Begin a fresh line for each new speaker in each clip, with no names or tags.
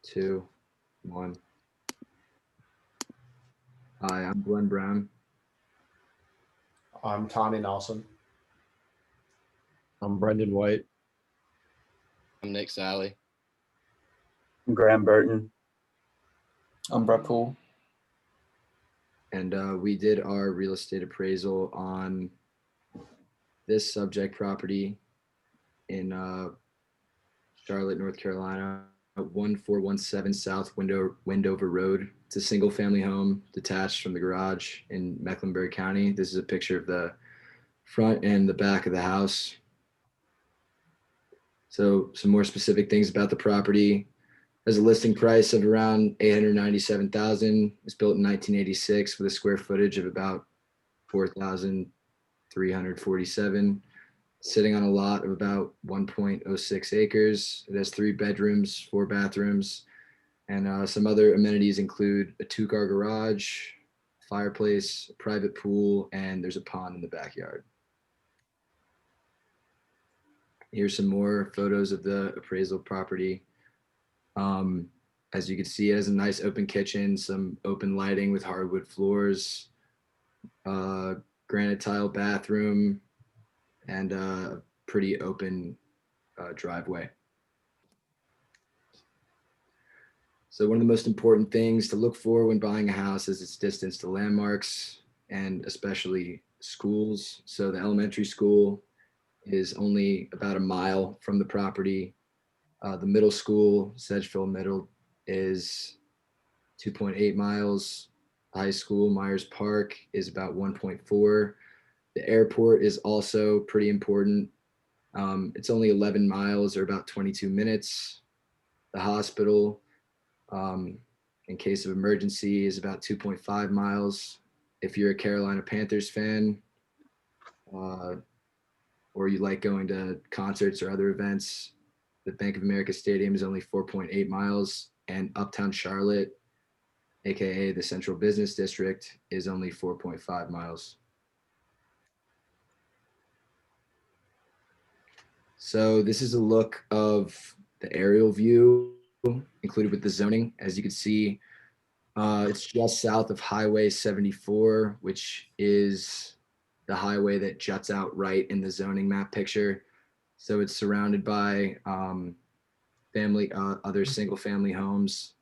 two, one. Hi, I'm Glenn Brown.
I'm Tommy Nelson.
I'm Brendan White.
I'm Nick Sally.
I'm Graham Burton.
I'm Brett Poole.
And we did our real estate appraisal on this subject property in Charlotte, North Carolina, 1417 South Wendover Road. It's a single family home detached from the garage in Mecklenburg County. This is a picture of the front and the back of the house. So some more specific things about the property. Has a listing price of around $897,000. It was built in 1986 with a square footage of about 4,347. Sitting on a lot of about 1.06 acres. It has 3 bedrooms, 4 bathrooms, and some other amenities include a 2-car garage, fireplace, a private pool, and there's a pond in the backyard. Here's some more photos of the appraisal property. As you can see, it has a nice open kitchen, some open lighting with hardwood floors, granite tile bathroom, and a pretty open driveway. So one of the most important things to look for when buying a house is its distance to landmarks and especially schools. So the elementary school is only about a mile from the property. The middle school, Sedgefield Middle, is 2.8 miles. High school, Myers Park, is about 1.4. The airport is also pretty important. It's only 11 miles or about 22 minutes. The hospital, in case of emergency, is about 2.5 miles. If you're a Carolina Panthers fan, or you like going to concerts or other events, the Bank of America Stadium is only 4.8 miles, and Uptown Charlotte, aka the Central Business District, is only 4.5 miles. So this is a look of the aerial view included with the zoning. As you can see, it's just south of Highway 74, which is the highway that juts out right in the zoning map picture. So it's surrounded by other single family homes,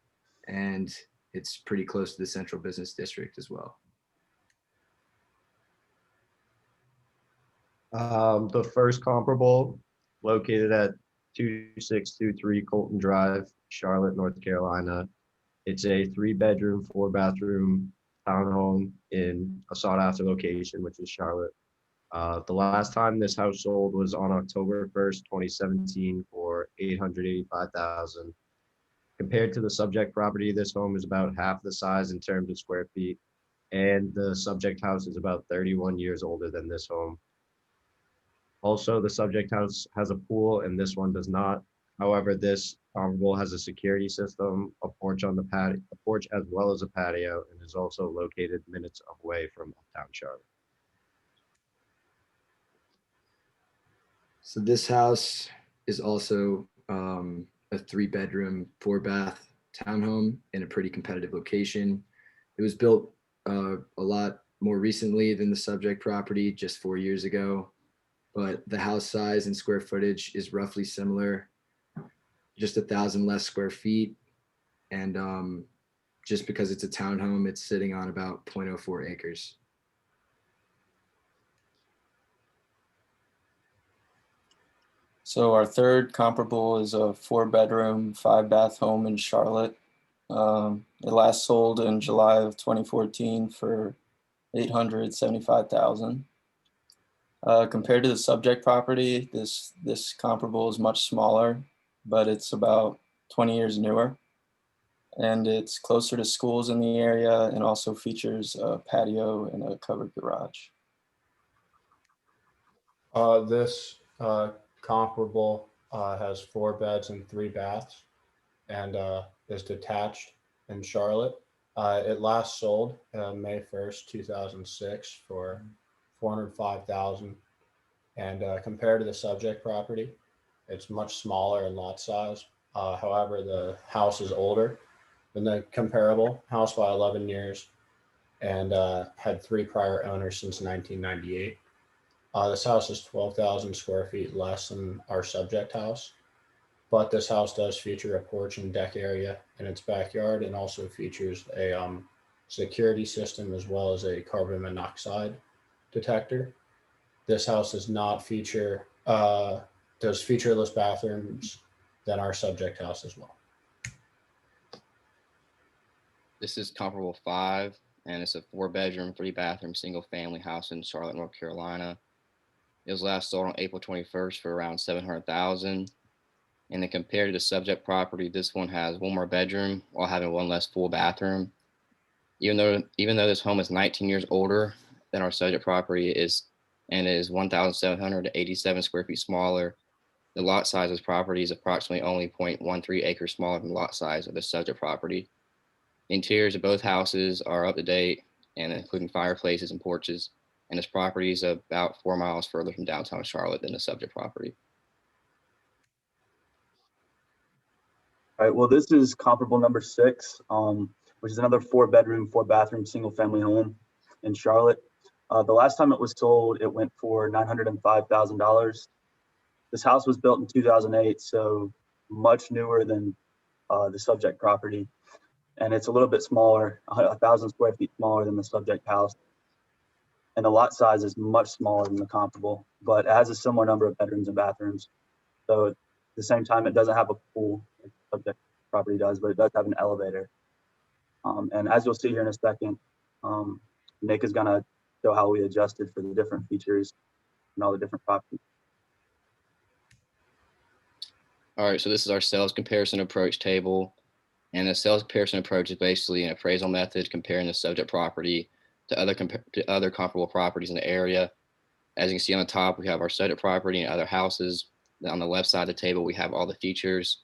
and it's pretty close to the Central Business District as well.
The first comparable, located at 2623 Colton Drive, Charlotte, North Carolina. It's a 3-bedroom, 4-bathroom townhome in a sought-after location, which is Charlotte. The last time this house sold was on October 1st, 2017 for $885,000. Compared to the subject property, this home is about half the size in terms of square feet, and the subject house is about 31 years older than this home. Also, the subject house has a pool and this one does not. However, this comparable has a security system, a porch on the patio, a porch as well as a patio, and is also located minutes away from Uptown Charlotte.
So this house is also a 3-bedroom, 4-bath townhome in a pretty competitive location. It was built a lot more recently than the subject property, just 4 years ago, but the house size and square footage is roughly similar, just 1,000 less square feet. And just because it's a townhome, it's sitting on about 0.04 acres.
So our third comparable is a 4-bedroom, 5-bath home in Charlotte. It last sold in July of 2014 for $875,000. Compared to the subject property, this comparable is much smaller, but it's about 20 years newer. And it's closer to schools in the area and also features a patio and a covered garage.
This comparable has 4 beds and 3 baths and is detached in Charlotte. It last sold May 1st, 2006 for $405,000. And compared to the subject property, it's much smaller in lot size. However, the house is older than the comparable house by 11 years and had 3 prior owners since 1998. This house is 12,000 square feet less than our subject house, but this house does feature a porch and deck area in its backyard and also features a security system as well as a carbon monoxide detector. This house does not feature, does featureless bathrooms than our subject house as well.
This is comparable 5, and it's a 4-bedroom, 3-bathroom, single-family house in Charlotte, North Carolina. It was last sold on April 21st for around $700,000. And then compared to the subject property, this one has 1 more bedroom while having 1 less full bathroom. Even though this home is 19 years older than our subject property and is 1,787 square feet smaller, the lot size of this property is approximately only 0.13 acres smaller than the lot size of the subject property. The interiors of both houses are up to date and including fireplaces and porches. And this property is about 4 miles further from downtown Charlotte than the subject property.
All right, well, this is comparable number 6, which is another 4-bedroom, 4-bathroom, single-family home in Charlotte. The last time it was sold, it went for $905,000. This house was built in 2008, so much newer than the subject property. And it's a little bit smaller, 1,000 square feet smaller than the subject house. And the lot size is much smaller than the comparable, but it has a similar number of bedrooms and bathrooms. So at the same time, it doesn't have a pool, like the subject property does, but it does have an elevator. And as you'll see here in a second, Nick is gonna show how we adjusted for the different features and all the different properties.
All right, so this is our sales comparison approach table. And the sales comparison approach is basically an appraisal method comparing the subject property to other comparable properties in the area. As you can see on the top, we have our subject property and other houses. Then on the left side of the table, we have all the features,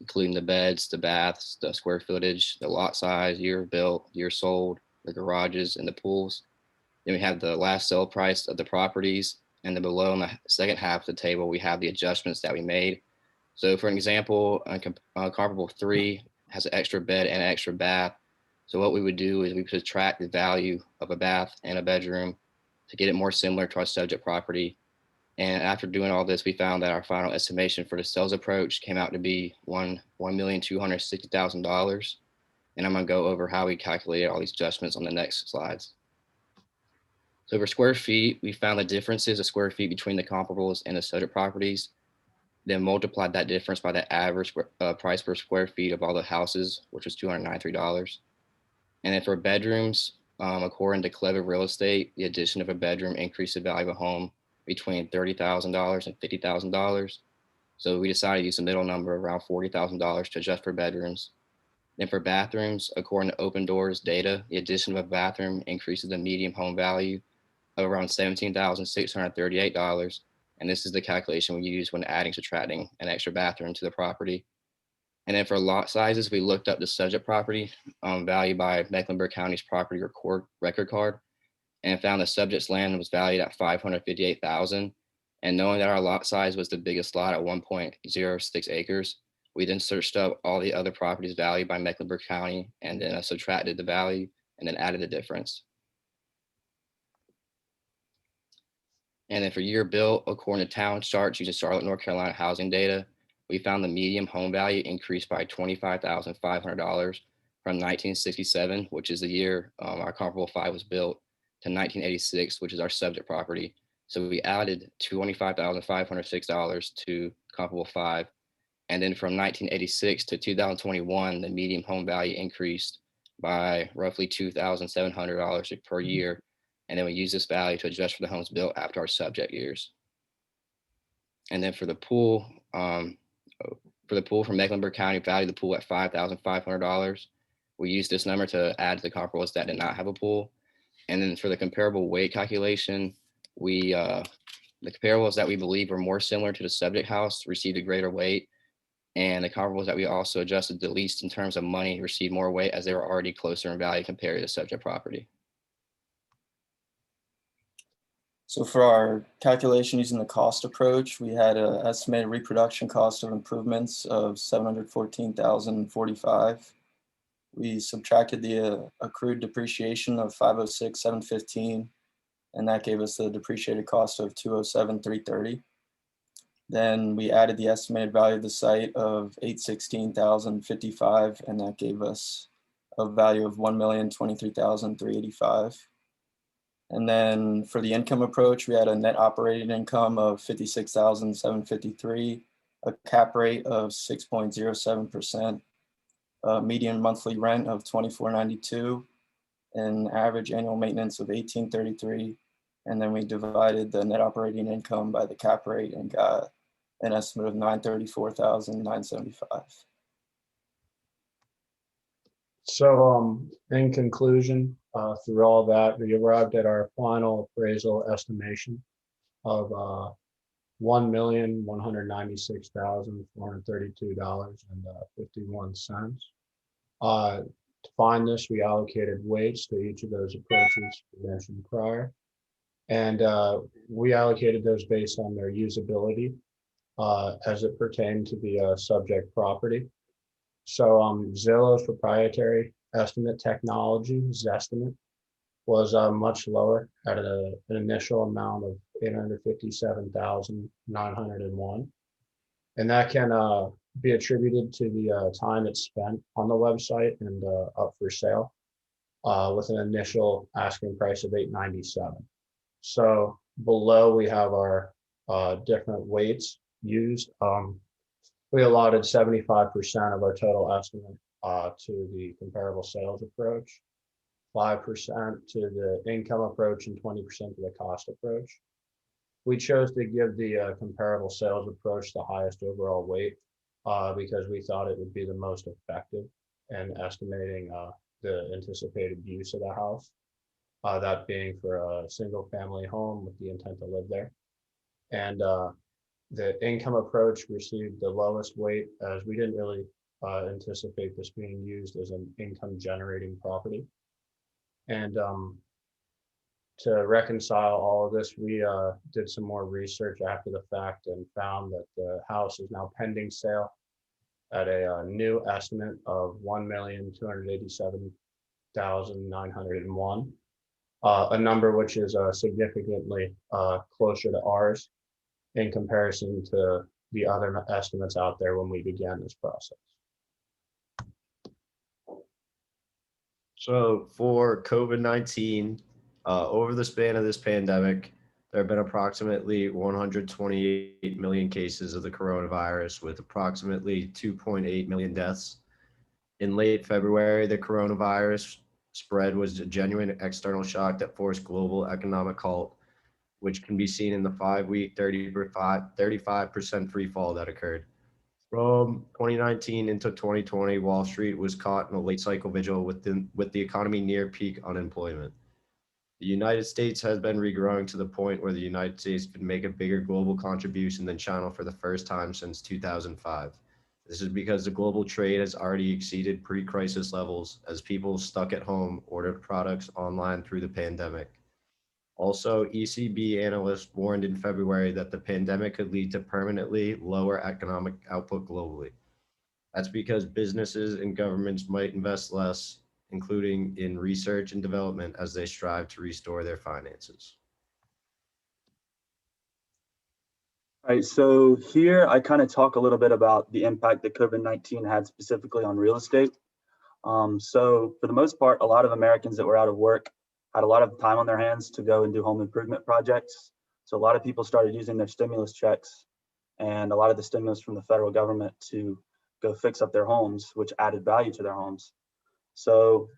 including the beds, the baths, the square footage, the lot size, year built, year sold, the garages, and the pools. Then we have the last sale price of the properties. And then below in the second half of the table, we have the adjustments that we made. So for an example, comparable 3 has an extra bed and an extra bath. So what we would do is we would subtract the value of a bath and a bedroom to get it more similar to our subject property. And after doing all this, we found that our final estimation for the sales approach came out to be $1,260,000. And I'm gonna go over how we calculated all these adjustments on the next slides. So for square feet, we found the differences of square feet between the comparables and the subject properties, then multiplied that difference by the average price per square feet of all the houses, which was $293. And then for bedrooms, according to Clever Real Estate, the addition of a bedroom increased the value of a home between $30,000 and $50,000. So we decided to use the middle number around $40,000 to adjust for bedrooms. Then for bathrooms, according to Open Doors data, the addition of a bathroom increases the median home value of around $17,638. And this is the calculation we use when adding, subtracting an extra bathroom to the property. And then for lot sizes, we looked up the subject property valued by Mecklenburg County's property record card and found the subject's land was valued at $558,000. And knowing that our lot size was the biggest lot at 1.06 acres, we then searched up all the other properties valued by Mecklenburg County and then subtracted the value and then added the difference. And then for year built, according to town charts using Charlotte, North Carolina housing data, we found the median home value increased by $25,500 from 1967, which is the year our comparable 5 was built, to 1986, which is our subject property. So we added $25,506 to comparable 5. And then from 1986 to 2021, the median home value increased by roughly $2,700 per year. And then we use this value to adjust for the homes built after our subject years. And then for the pool from Mecklenburg County, valued the pool at $5,500. We used this number to add to the comparables that did not have a pool. And then for the comparable weight calculation, the comparables that we believe were more similar to the subject house received a greater weight. And the comparables that we also adjusted the least in terms of money received more weight as they were already closer in value compared to the subject property.
So for our calculation using the cost approach, we had an estimated reproduction cost of improvements of $714,045. We subtracted the accrued depreciation of $506,715, and that gave us the depreciated cost of $207,330. Then we added the estimated value of the site of $816,055, and that gave us a value of $1,023,385. And then for the income approach, we had a net operating income of $56,753, a cap rate of 6.07%, a median monthly rent of $24.92, and average annual maintenance of $18.33. And then we divided the net operating income by the cap rate and got an estimate of $934,975.
So in conclusion, through all that, we arrived at our final appraisal estimation of $1,196,432.51. To find this, we allocated weights to each of those approaches we mentioned prior. And we allocated those based on their usability as it pertained to the subject property. So Zillow's proprietary estimate technology, Zestimate, was much lower at an initial amount of $857,901. And that can be attributed to the time it's spent on the website and up for sale with an initial asking price of $897. So below we have our different weights used. We allotted 75% of our total estimate to the comparable sales approach, 5% to the income approach, and 20% to the cost approach. We chose to give the comparable sales approach the highest overall weight because we thought it would be the most effective in estimating the anticipated use of the house, that being for a single family home with the intent to live there. And the income approach received the lowest weight as we didn't really anticipate this being used as an income generating property. And to reconcile all of this, we did some more research after the fact and found that the house is now pending sale at a new estimate of $1,287,901, a number which is significantly closer to ours in comparison to the other estimates out there when we began this process.
So for COVID-19, over the span of this pandemic, there have been approximately 128 million cases of the coronavirus with approximately 2.8 million deaths. In late February, the coronavirus spread was a genuine external shock that forced global economic halt, which can be seen in the 5-week 35% free fall that occurred. From 2019 into 2020, Wall Street was caught in a late cycle vigil with the economy near peak unemployment. The United States has been regrowing to the point where the United States can make a bigger global contribution than China for the first time since 2005. This is because the global trade has already exceeded pre-crisis levels as people stuck at home ordered products online through the pandemic. Also, ECB analysts warned in February that the pandemic could lead to permanently lower economic output globally. That's because businesses and governments might invest less, including in research and development, as they strive to restore their finances.
All right, so here I kind of talk a little bit about the impact that COVID-19 had specifically on real estate. So for the most part, a lot of Americans that were out of work had a lot of time on their hands to go and do home improvement projects. So a lot of people started using their stimulus checks and a lot of the stimulus from the federal government to go fix up their homes, which added value to their homes. So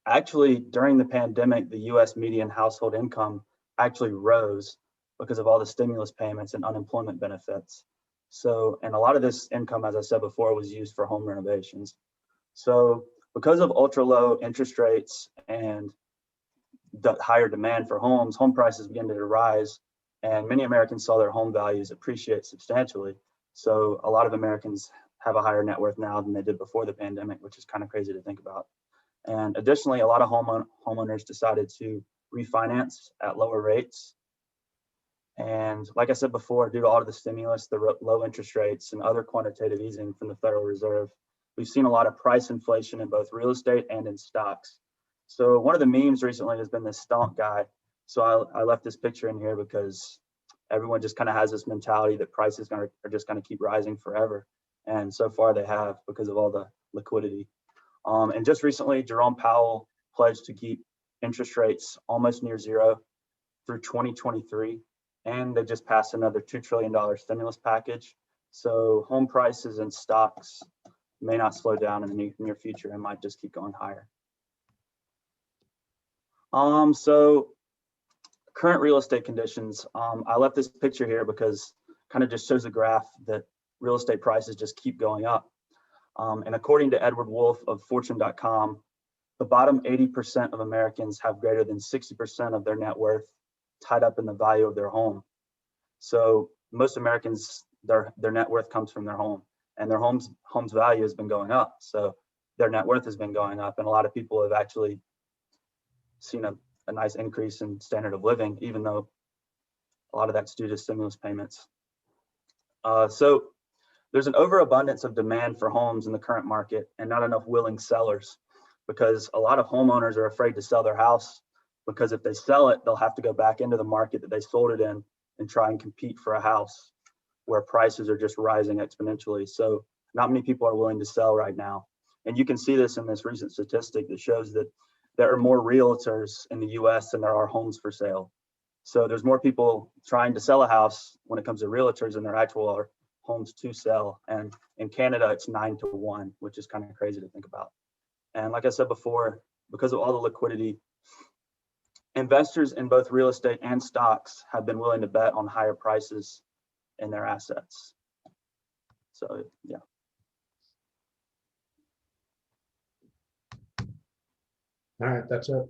actually during the pandemic, the US median household income actually rose because of all the stimulus payments and unemployment benefits. So, and a lot of this income, as I said before, was used for home renovations. So because of ultra low interest rates and the higher demand for homes, home prices began to rise, and many Americans saw their home values appreciate substantially. So a lot of Americans have a higher net worth now than they did before the pandemic, which is kind of crazy to think about. And additionally, a lot of homeowners decided to refinance at lower rates And like I said before, due to all of the stimulus, the low interest rates, and other quantitative easing from the Federal Reserve, we've seen a lot of price inflation in both real estate and in stocks. So one of the memes recently has been this stonk guy. So I left this picture in here because everyone just kind of has this mentality that prices are just going to keep rising forever. And so far they have, because of all the liquidity. And just recently, Jerome Powell pledged to keep interest rates almost near zero through 2023. And they just passed another $2 trillion stimulus package. So home prices and stocks may not slow down in the near future and might just keep going higher. So current real estate conditions. I left this picture here because kind of just shows a graph that real estate prices just keep going up. And according to Edward Wolf of Fortune.com, the bottom 80% of Americans have greater than 60% of their net worth tied up in the value of their home. So most Americans, their net worth comes from their home, and their home's value has been going up. So their net worth has been going up, and a lot of people have actually seen a nice increase in standard of living, even though a lot of that's due to stimulus payments. So there's an overabundance of demand for homes in the current market and not enough willing sellers, because a lot of homeowners are afraid to sell their house, because if they sell it, they'll have to go back into the market that they sold it in and try and compete for a house where prices are just rising exponentially. So not many people are willing to sell right now. And you can see this in this recent statistic that shows that there are more realtors in the US than there are homes for sale. So there's more people trying to sell a house when it comes to realtors than there actual are homes to sell. And in Canada, it's 9-1, which is kind of crazy to think about. And like I said before, because of all the liquidity, investors in both real estate and stocks have been willing to bet on higher prices in their assets. So, yeah.
All right, that's it.